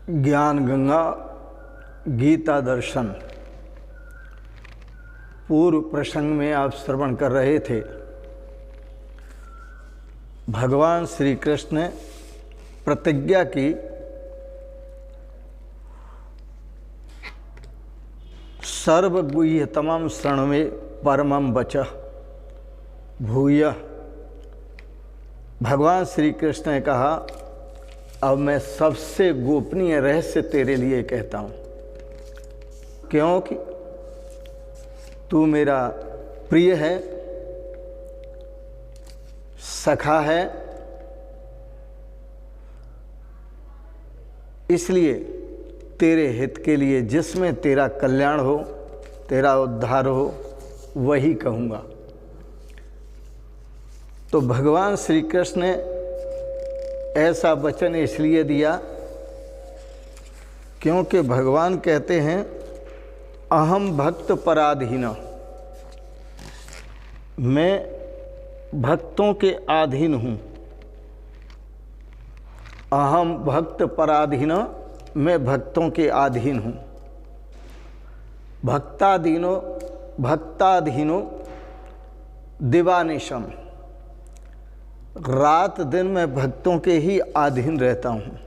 ज्ञान गंगा गीता दर्शन पूर्व प्रसंग में आप श्रवण कर रहे थे। भगवान श्री कृष्ण ने प्रतिज्ञा की सर्वगुह्यतमं शृण्वे परमं वचः भूयः। भगवान श्री कृष्ण ने कहा, अब मैं सबसे गोपनीय रहस्य तेरे लिए कहता हूँ, क्योंकि तू मेरा प्रिय है, सखा है, इसलिए तेरे हित के लिए जिसमें तेरा कल्याण हो, तेरा उद्धार हो, वही कहूँगा। तो भगवान श्री कृष्ण ने ऐसा वचन इसलिए दिया क्योंकि भगवान कहते हैं, अहम भक्त पराधीन, मैं भक्तों के अधीन हूँ। अहम भक्त पराधीन, मैं भक्तों के अधीन हूँ। भक्ताधीनो दिवानिशम, रात दिन मैं भक्तों के ही अधीन रहता हूँ।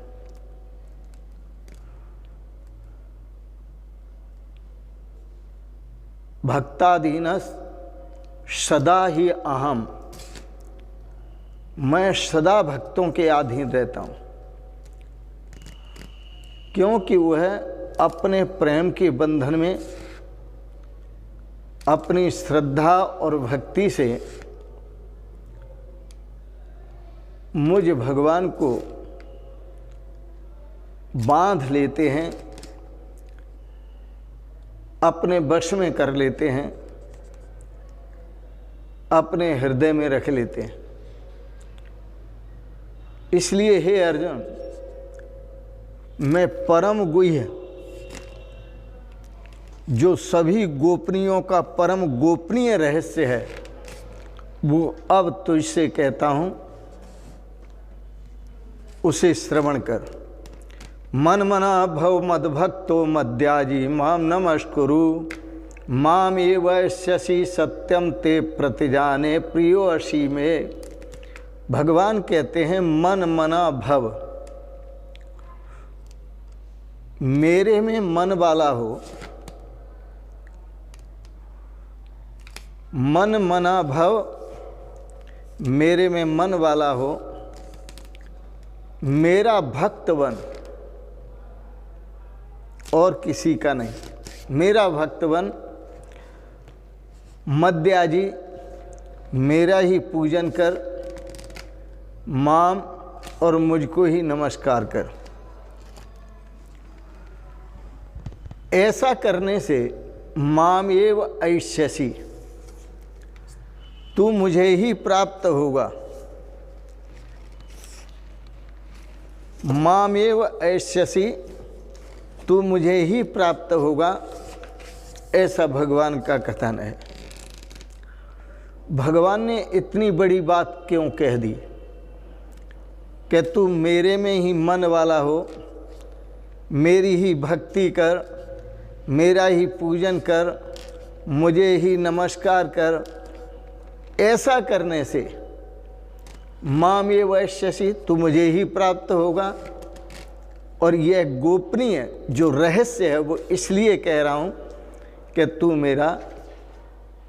भक्ताधीन सदा ही अहम, मैं सदा भक्तों के अधीन रहता हूँ, क्योंकि वह अपने प्रेम के बंधन में अपनी श्रद्धा और भक्ति से मुझ भगवान को बांध लेते हैं, अपने वश में कर लेते हैं, अपने हृदय में रख लेते हैं। इसलिए हे अर्जुन, मैं परम गुह्य, जो सभी गोपनीयों का परम गोपनीय रहस्य है, वो अब तुझसे कहता हूँ, उसे श्रवण कर। मन मना भव मद्भक्तो मद्याजी माम नमस्कुरु, माम एवैष्यसि सत्यम ते प्रतिजाने प्रियो असी में। भगवान कहते हैं, मन मना भव, मेरे में मन वाला हो। मन मना भव, मेरे में मन वाला हो, मेरा भक्त बन, और किसी का नहीं। मेरा भक्त बन, मद्याजी, मेरा ही पूजन कर, माम, और मुझको ही नमस्कार कर। ऐसा करने से माम एव ऐष्यसि, तू मुझे ही प्राप्त होगा। मामेव ऐष्यसि, तू मुझे ही प्राप्त होगा, ऐसा भगवान का कथन है। भगवान ने इतनी बड़ी बात क्यों कह दी कि तू मेरे में ही मन वाला हो, मेरी ही भक्ति कर, मेरा ही पूजन कर, मुझे ही नमस्कार कर। ऐसा करने से मामेव ऐष्यसि, तू मुझे ही प्राप्त होगा। और यह गोपनीय जो रहस्य है, वो इसलिए कह रहा हूँ कि तू मेरा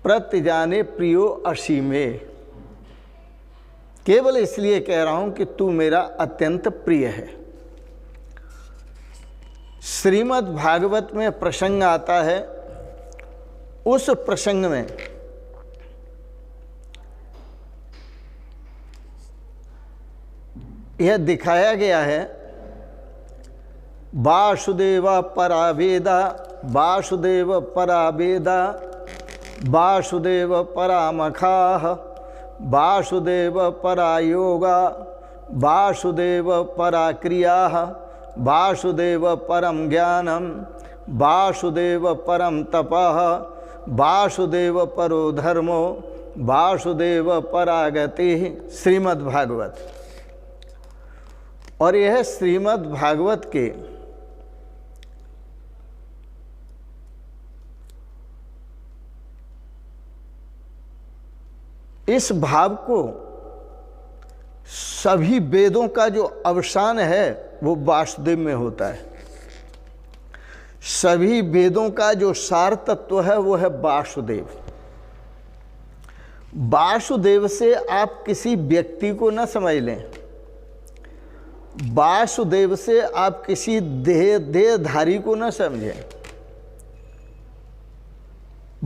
प्रतिजाने प्रियो असी में। केवल इसलिए कह रहा हूँ कि तू मेरा अत्यंत प्रिय है। श्रीमद् भागवत में प्रसंग आता है, उस प्रसंग में यह दिखाया गया है, वासुदेव परावेदा, वासुदेव परावेदा, वासुदेव परामखाः, वासुदेव परायोगा, वासुदेव पराक्रियाः, वासुदेव परम ज्ञानम, वासुदेव परम तपः, वासुदेव परो धर्मो, वासुदेव परागतिः। श्रीमद् भागवत। और यह श्रीमद् भागवत के इस भाव को सभी वेदों का जो अवसान है वो वासुदेव में होता है। सभी वेदों का जो सार तत्व है वो है वासुदेव। वासुदेव से आप किसी व्यक्ति को न समझ लें, वासुदेव से आप किसी देहधारी को न समझें,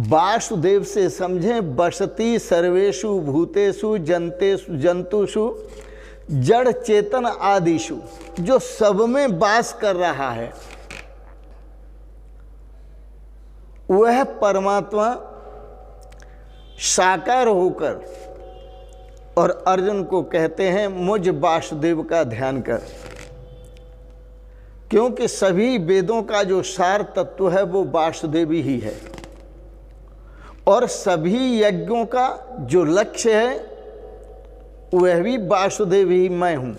वासुदेव से समझें बसती सर्वेषु भूतेषु जंतुषु जड़ चेतन आदिषु, जो सब में वास कर रहा है वह परमात्मा साकार होकर, और अर्जुन को कहते हैं मुझ वासुदेव का ध्यान कर, क्योंकि सभी वेदों का जो सार तत्व है वो वासुदेव ही है, और सभी यज्ञों का जो लक्ष्य है वह भी वासुदेव ही मैं हूँ।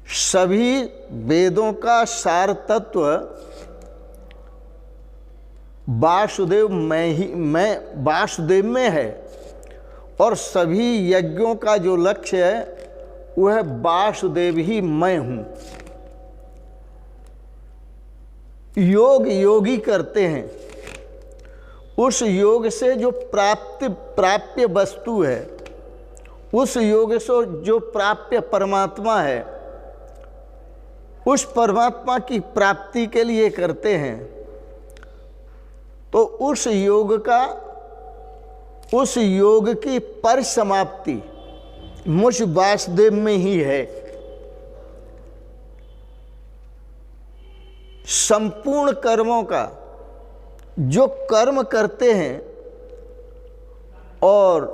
सभी वेदों का सार तत्व वासुदेव मैं वासुदेव में है, और सभी यज्ञों का जो लक्ष्य है वह वासुदेव ही मैं हूँ। योग योगी करते हैं, उस योग से जो प्राप्य वस्तु है, उस योग से जो प्राप्य परमात्मा है, उस परमात्मा की प्राप्ति के लिए करते हैं। तो उस योग की परिसमाप्ति मुझ वासुदेव में ही है। संपूर्ण कर्मों का जो कर्म करते हैं, और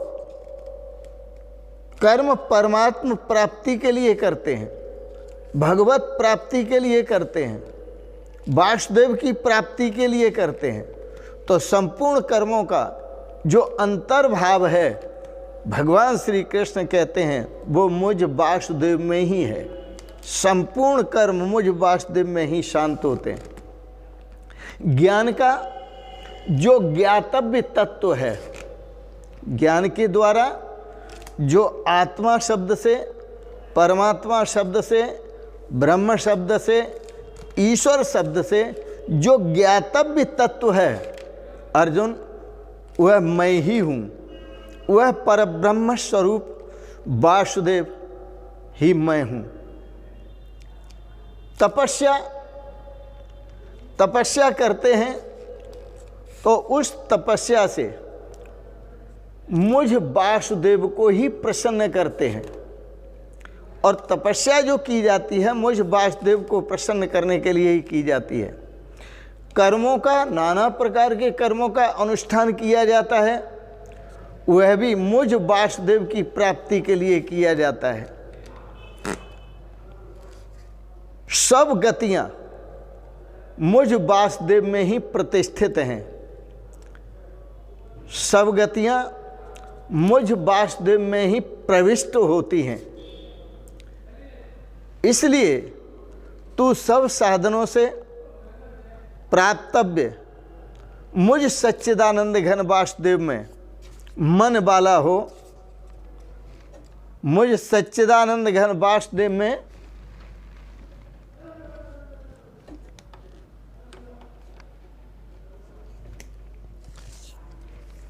कर्म परमात्मा प्राप्ति के लिए करते हैं, भगवत प्राप्ति के लिए करते हैं, वासुदेव की प्राप्ति के लिए करते हैं, तो संपूर्ण कर्मों का जो अंतर्भाव है भगवान श्री कृष्ण कहते हैं वो मुझ वासुदेव में ही है। संपूर्ण कर्म मुझ वासुदेव में ही शांत होते हैं। ज्ञान का जो ज्ञातव्य तत्व है, ज्ञान के द्वारा जो आत्मा शब्द से, परमात्मा शब्द से, ब्रह्म शब्द से, ईश्वर शब्द से जो ज्ञातव्य तत्व है अर्जुन, वह मैं ही हूँ, वह परब्रह्म स्वरूप वासुदेव ही मैं हूँ। तपस्या करते हैं तो उस तपस्या से मुझ वासुदेव को ही प्रसन्न करते हैं, और तपस्या जो की जाती है मुझ वासुदेव को प्रसन्न करने के लिए ही की जाती है। कर्मों का, नाना प्रकार के कर्मों का अनुष्ठान किया जाता है, वह भी मुझ वासुदेव की प्राप्ति के लिए किया जाता है। सब गतियां मुझ वासुदेव में ही प्रतिष्ठित हैं, सब गतियां मुझ वासुदेव में ही प्रविष्ट होती हैं। इसलिए तू सब साधनों से प्राप्तव्य मुझ सच्चिदानंद घन वासुदेव में मन वाला हो, मुझ सच्चिदानंद घन वासुदेव में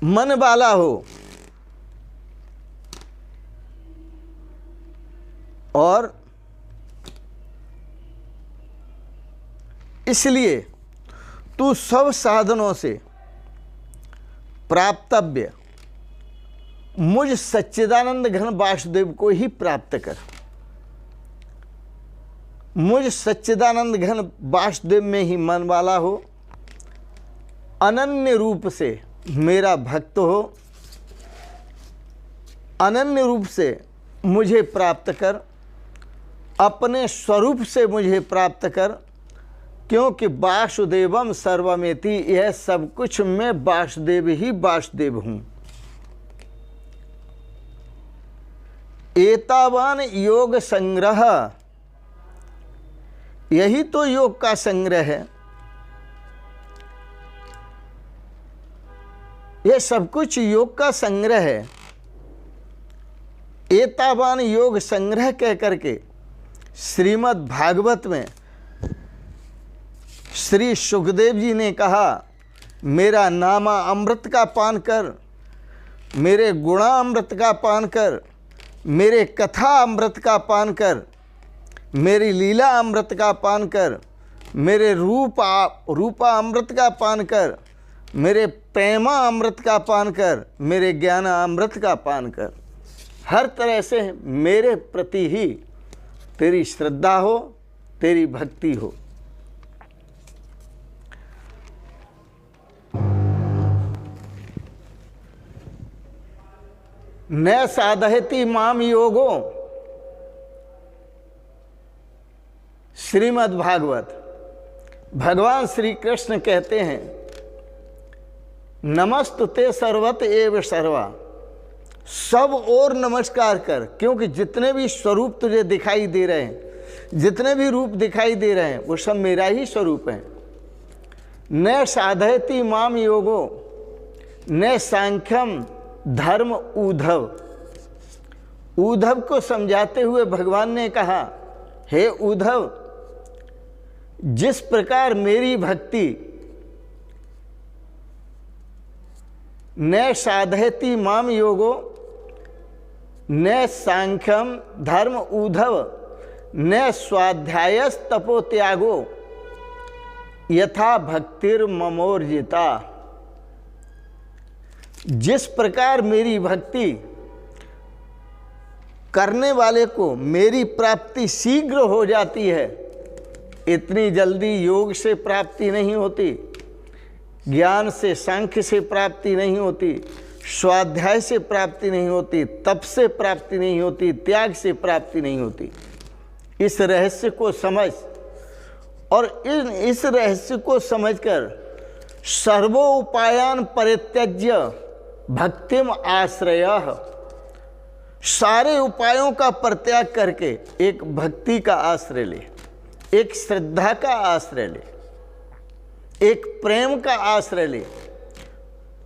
मन वाला हो, और इसलिए तू सब साधनों से प्राप्तव्य मुझ सच्चिदानंद घन वासुदेव को ही प्राप्त कर। मुझ सच्चिदानंद घन वासुदेव में ही मन वाला हो, अनन्य रूप से मेरा भक्त हो, अनन्य रूप से मुझे प्राप्त कर, अपने स्वरूप से मुझे प्राप्त कर, क्योंकि वासुदेवम सर्वमेति, यह सब कुछ मैं वासुदेव ही वासुदेव हूँ। एतावान योग संग्रह, यही तो योग का संग्रह है। ये सब कुछ योग का संग्रह है। एतावान योग संग्रह कह करके श्रीमद् भागवत में श्री सुखदेव जी ने कहा, मेरा नामा अमृत का पान कर, मेरे गुणा अमृत का पान कर, मेरे कथा अमृत का पान कर, मेरी लीला अमृत का पान कर, मेरे रूपा अमृत का पान कर, मेरे प्रेमा अमृत का पान कर, मेरे ज्ञान अमृत का पान कर। हर तरह से मेरे प्रति ही तेरी श्रद्धा हो, तेरी भक्ति हो। न साधयति माम योगो, श्रीमद् भागवत। भगवान श्री कृष्ण कहते हैं, नमस्तुते सर्वत एव सर्वा, सब और नमस्कार कर, क्योंकि जितने भी स्वरूप तुझे दिखाई दे रहे हैं, जितने भी रूप दिखाई दे रहे हैं, वो सब मेरा ही स्वरूप है। न साधयति माम योगो न सांख्यम धर्म उद्धव। उद्धव को समझाते हुए भगवान ने कहा, हे उद्धव, जिस प्रकार मेरी भक्ति न साधयति माम योगो न सांख्यम धर्म उद्धव न स्वाध्यायस तपो त्यागो यथा भक्तिर ममोर्जिता। जिस प्रकार मेरी भक्ति करने वाले को मेरी प्राप्ति शीघ्र हो जाती है, इतनी जल्दी योग से प्राप्ति नहीं होती, ज्ञान से सांख्य से प्राप्ति नहीं होती, स्वाध्याय से प्राप्ति नहीं होती, तप से प्राप्ति नहीं होती, त्याग से प्राप्ति नहीं होती। इस रहस्य को समझ और इस रहस्य को समझकर सर्वोपायान परित्यज्य भक्तिम आश्रयः, सारे उपायों का परित्याग करके एक भक्ति का आश्रय ले, एक श्रद्धा का आश्रय ले, एक प्रेम का आश्रय ले।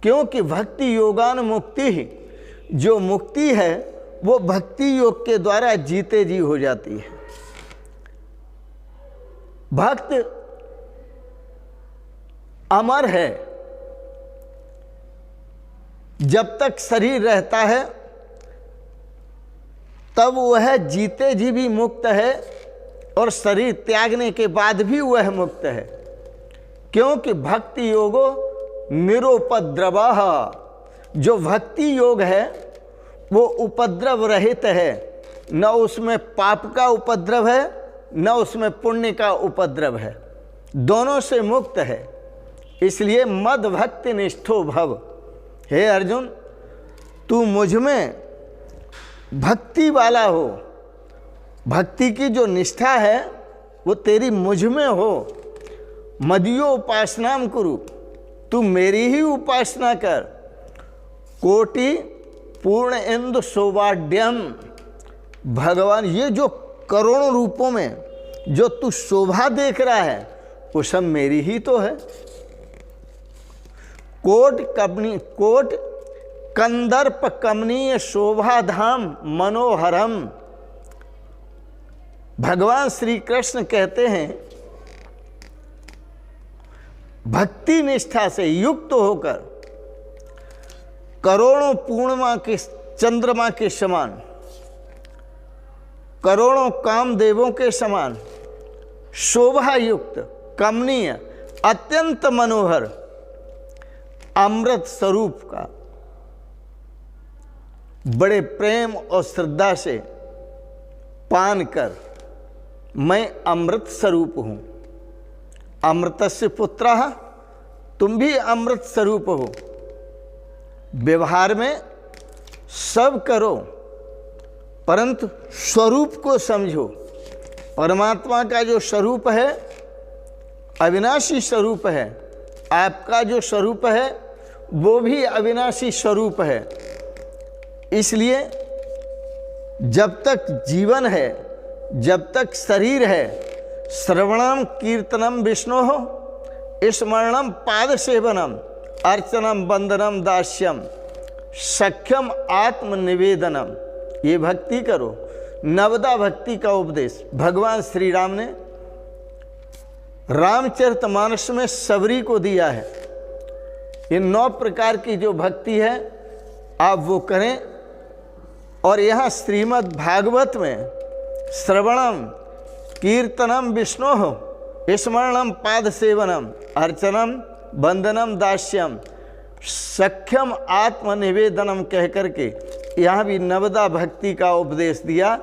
क्योंकि भक्ति योगान मुक्ति ही, जो मुक्ति है वो भक्ति योग के द्वारा जीते जी हो जाती है। भक्त अमर है, जब तक शरीर रहता है तब वह जीते जी भी मुक्त है और शरीर त्यागने के बाद भी वह मुक्त है। क्योंकि भक्ति योगो निरुपद्रवः, जो भक्ति योग है वो उपद्रव रहित है, न उसमें पाप का उपद्रव है न उसमें पुण्य का उपद्रव है, दोनों से मुक्त है। इसलिए मद भक्ति निष्ठो भव। हे अर्जुन, तू मुझ में भक्ति वाला हो, भक्ति की जो निष्ठा है वो तेरी मुझ में हो। मदियो उपासनाम कुरु, तू मेरी ही उपासना कर। कोटि पूर्ण इंदु शोभाढ्यम, भगवान ये जो करोड़ों रूपों में जो तू शोभा देख रहा है वो सब मेरी ही तो है। कोट कंदर्प कमनीय शोभाधाम मनोहरम। भगवान श्री कृष्ण कहते हैं, भक्ति निष्ठा से युक्त होकर करोड़ों पूर्णिमा के चंद्रमा के समान, करोड़ों कामदेवों के समान शोभा युक्त, कमनीय, अत्यंत मनोहर अमृत स्वरूप का बड़े प्रेम और श्रद्धा से पान कर, मैं अमृत स्वरूप हूं। अमृतस्य पुत्रः, तुम भी अमृत स्वरूप हो। व्यवहार में सब करो परंतु स्वरूप को समझो। परमात्मा का जो स्वरूप है अविनाशी स्वरूप है, आपका जो स्वरूप है वो भी अविनाशी स्वरूप है। इसलिए जब तक जीवन है, जब तक शरीर है, श्रवणम कीर्तनम विष्णोः स्मरणम पाद सेवनम अर्चनम बंदनम दास्यम सख्यम आत्मनिवेदनम, ये भक्ति करो। नवदा भक्ति का उपदेश भगवान श्री राम ने रामचरितमानस में सबरी को दिया है। ये 9 प्रकार की जो भक्ति है आप वो करें। और यहाँ श्रीमद् भागवत में श्रवणम कीर्तनम विष्णोः स्मरणम पाद सेवनम अर्चनम बंदनम दास्यम सख्यम आत्मनिवेदनम कह करके यहाँ भी नवदा भक्ति का उपदेश दिया,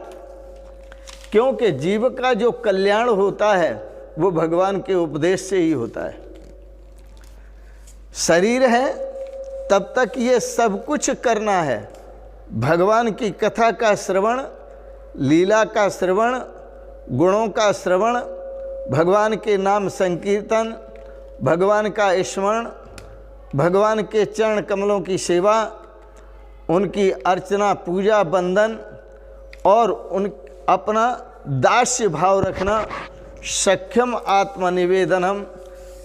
क्योंकि जीव का जो कल्याण होता है वो भगवान के उपदेश से ही होता है। शरीर है तब तक ये सब कुछ करना है। भगवान की कथा का श्रवण, लीला का श्रवण, गुणों का श्रवण, भगवान के नाम संकीर्तन, भगवान का स्मरण, भगवान के चरण कमलों की सेवा, उनकी अर्चना पूजा बंदन और उन अपना दास्य भाव रखना। सख्यम आत्मनिवेदनम,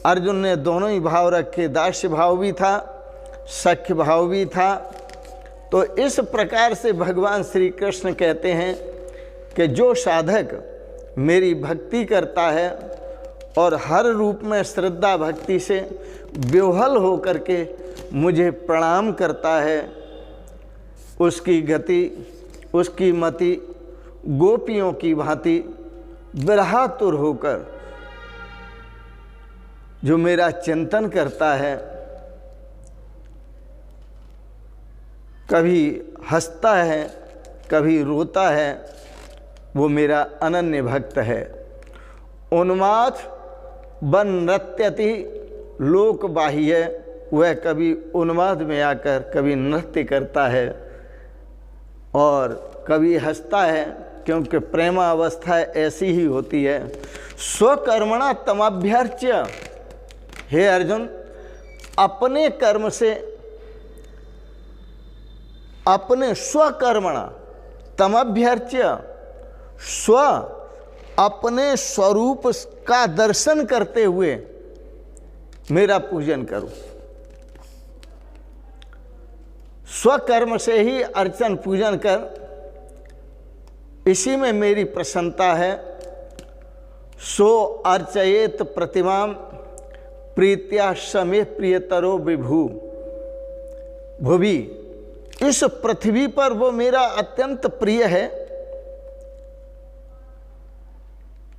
अर्जुन ने दोनों ही भाव रखे, दास्य भाव भी था सख्य भाव भी था। तो इस प्रकार से भगवान श्री कृष्ण कहते हैं कि जो साधक मेरी भक्ति करता है और हर रूप में श्रद्धा भक्ति से विह्वल हो करके मुझे प्रणाम करता है, उसकी गति उसकी मति गोपियों की भांति विरहातुर होकर जो मेरा चिंतन करता है, कभी हंसता है कभी रोता है, वो मेरा अनन्य भक्त है। उन्माद बन नृत्यति लोक बाह्य, वह कभी उन्माद में आकर कभी नृत्य करता है और कभी हंसता है, क्योंकि प्रेमावस्था ऐसी ही होती है। स्वकर्मणा तमभ्यर्च्य, हे अर्जुन अपने कर्म से, अपने स्वकर्मणा तमभ्यर्च्य, स्व अपने स्वरूप का दर्शन करते हुए मेरा पूजन करो। स्वकर्म से ही अर्चन पूजन कर, इसी में मेरी प्रसन्नता है। सो अर्चयेत प्रतिमाम प्रीत्या समे प्रियतरो विभु भुवि, इस पृथ्वी पर वो मेरा अत्यंत प्रिय है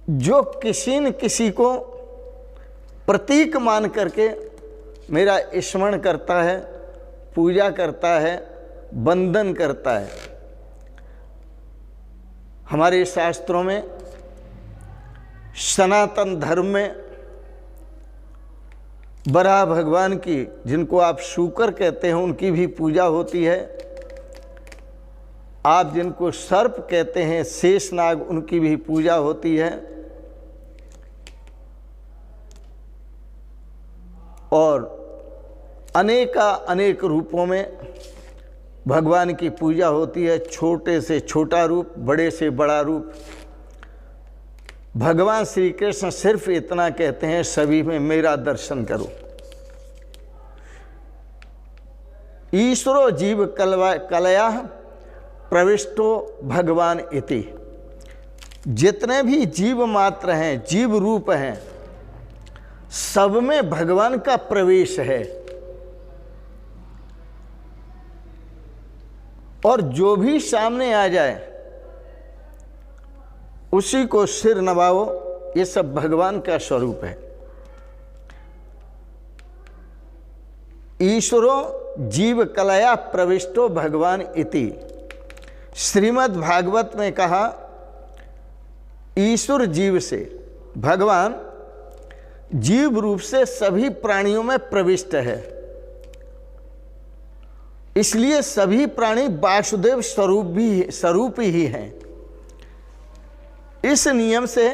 जो किसी न किसी को प्रतीक मान करके मेरा स्मरण करता है, पूजा करता है, वंदन करता है। हमारे शास्त्रों में सनातन धर्म में बराह भगवान की, जिनको आप शूकर कहते हैं, उनकी भी पूजा होती है। आप जिनको सर्प कहते हैं, शेषनाग, उनकी भी पूजा होती है। और अनेक रूपों में भगवान की पूजा होती है। छोटे से छोटा रूप, बड़े से बड़ा रूप। भगवान श्री कृष्ण सिर्फ इतना कहते हैं, सभी में मेरा दर्शन करो। ईश्वरो जीव कलया प्रविष्टो भगवान इति, जितने भी जीव मात्र हैं, जीव रूप हैं, सब में भगवान का प्रवेश है। और जो भी सामने आ जाए उसी को सिर नवाओ, ये सब भगवान का स्वरूप है। ईश्वरो जीव कलया प्रविष्टो भगवान इति, श्रीमद् भागवत में कहा ईश्वर जीव से, भगवान जीव रूप से सभी प्राणियों में प्रविष्ट है। इसलिए सभी प्राणी वासुदेव स्वरूप ही हैं। इस नियम से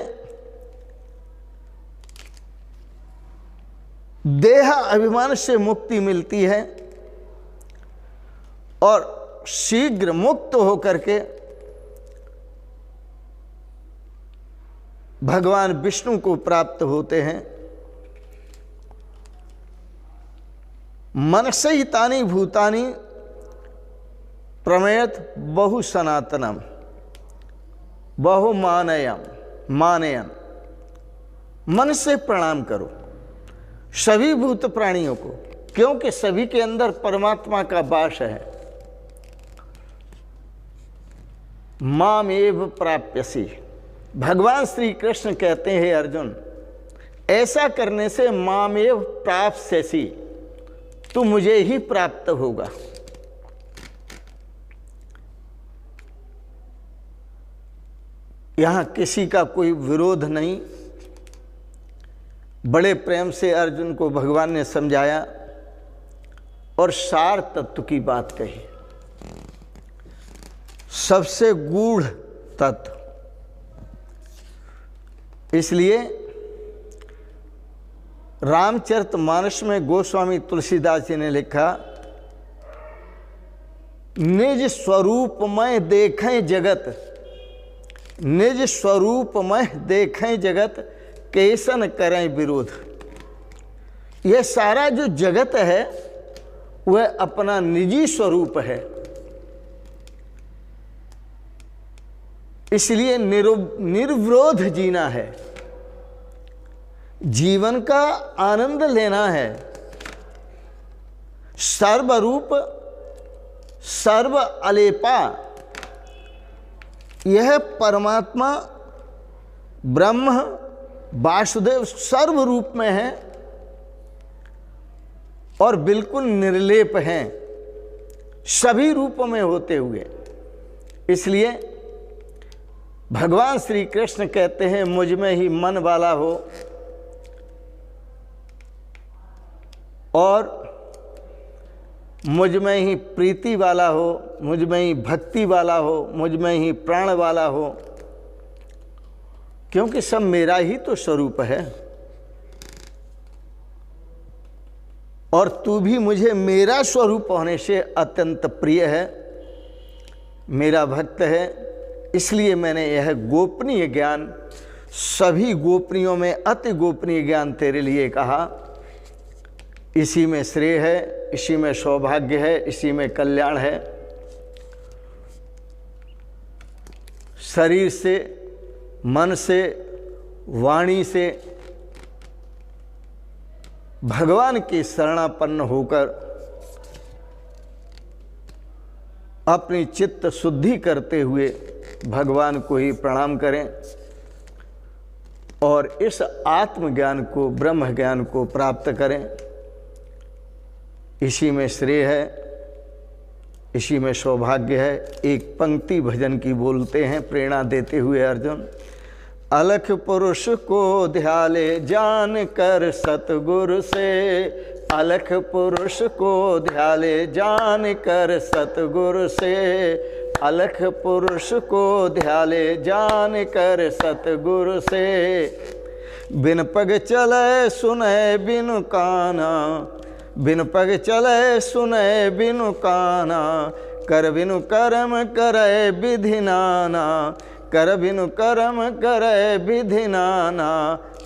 देह अभिमान से मुक्ति मिलती है और शीघ्र मुक्त होकर के भगवान विष्णु को प्राप्त होते हैं। मनसहितानि भूतानि प्रमेयत बहु सनातनम बहु मानयन। मन से प्रणाम करो सभी भूत प्राणियों को, क्योंकि सभी के अंदर परमात्मा का वास है। मामेव प्राप्यसि, भगवान श्री कृष्ण कहते हैं अर्जुन, ऐसा करने से मामेव प्राप्स्यसि, तू मुझे ही प्राप्त होगा। यहां किसी का कोई विरोध नहीं। बड़े प्रेम से अर्जुन को भगवान ने समझाया और सार तत्व की बात कही, सबसे गूढ़ तत्व। इसलिए रामचरितमानस में गोस्वामी तुलसीदास जी ने लिखा, निज स्वरूपमय देखें जगत, निज स्वरूपमय देखें जगत, कैसन करें विरोध। यह सारा जो जगत है वह अपना निजी स्वरूप है, इसलिए निर्विरोध जीना है, जीवन का आनंद लेना है। सर्वरूप सर्व अलेपा, यह परमात्मा ब्रह्म वासुदेव सर्व रूप में है और बिल्कुल निर्लेप हैं सभी रूपों में होते हुए। इसलिए भगवान श्री कृष्ण कहते हैं, मुझ में ही मन वाला हो और मुझ में ही प्रीति वाला हो, मुझ में ही भक्ति वाला हो, मुझ में ही प्राण वाला हो, क्योंकि सब मेरा ही तो स्वरूप है। और तू भी मुझे मेरा स्वरूप होने से अत्यंत प्रिय है, मेरा भक्त है। इसलिए मैंने यह गोपनीय ज्ञान, सभी गोपनीयों में अति गोपनीय ज्ञान तेरे लिए कहा। इसी में श्रेय है, इसी में सौभाग्य है, इसी में कल्याण है। शरीर से, मन से, वाणी से भगवान की शरणापन्न होकर अपनी चित्त शुद्धि करते हुए भगवान को ही प्रणाम करें और इस आत्मज्ञान को, ब्रह्म ज्ञान को प्राप्त करें। इसी में श्रेय है, इसी में सौभाग्य है। एक पंक्ति भजन की बोलते हैं प्रेरणा देते हुए अर्जुन, अलख पुरुष को ध्याले जान कर सतगुरु से, अलख पुरुष को ध्याले जान कर सतगुरु से, अलख पुरुष को ध्याले जान कर सतगुरु से, बिन पग चले सुने बिनु काना, बिनु पग चले सुने बिनु काना, कर बिनु कर्म करे विधि नाना, कर बिनु कर्म करे विधि नाना,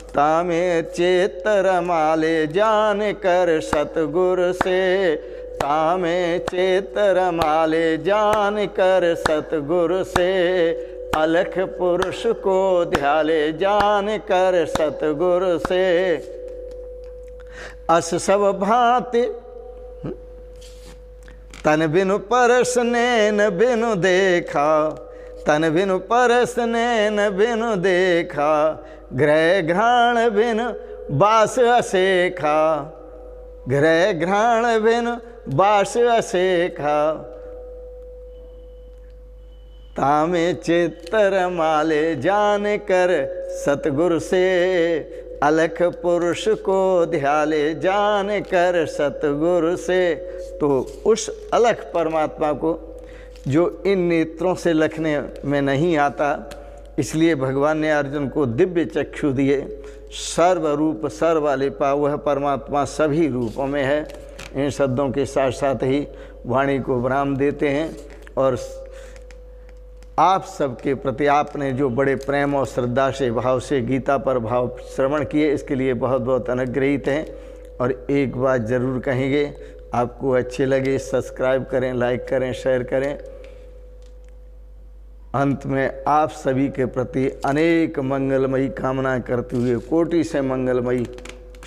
तामे चेत रमाले जान कर सतगुरु से, तामे चेत रमाले जान कर सतगुरु से, अलख पुरुष को ध्याले जान कर सतगुरु से, अस सब भांति तन बिनु परस नैन बिनु देखा, तन बिनु परस नैन बिनु देखा, ग्रह घ्राण बिनु बास असेखा, ग्रह घ्राण बिनु बास असेखा, तामे चित्तर माले जान कर सतगुरु से, अलख पुरुष को ध्याले जान कर सतगुरु से। तो उस अलख परमात्मा को जो इन नेत्रों से लखने में नहीं आता, इसलिए भगवान ने अर्जुन को दिव्य चक्षु दिए। सर्वरूप सर्वालेपा, वह परमात्मा सभी रूपों में है। इन शब्दों के साथ साथ ही वाणी को विराम देते हैं और आप सबके प्रति आपने जो बड़े प्रेम और श्रद्धा से, भाव से गीता पर भाव श्रवण किए, इसके लिए बहुत बहुत अनुग्रहित हैं। और एक बात ज़रूर कहेंगे, आपको अच्छे लगे सब्सक्राइब करें, लाइक करें, शेयर करें। अंत में आप सभी के प्रति अनेक मंगलमयी कामनाएं करते हुए, कोटि से मंगलमयी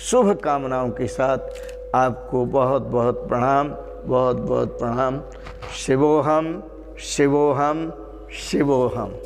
शुभ कामनाओं के साथ आपको बहुत बहुत प्रणाम, बहुत बहुत प्रणाम। शिवोहम शिवोहम शिवोहम।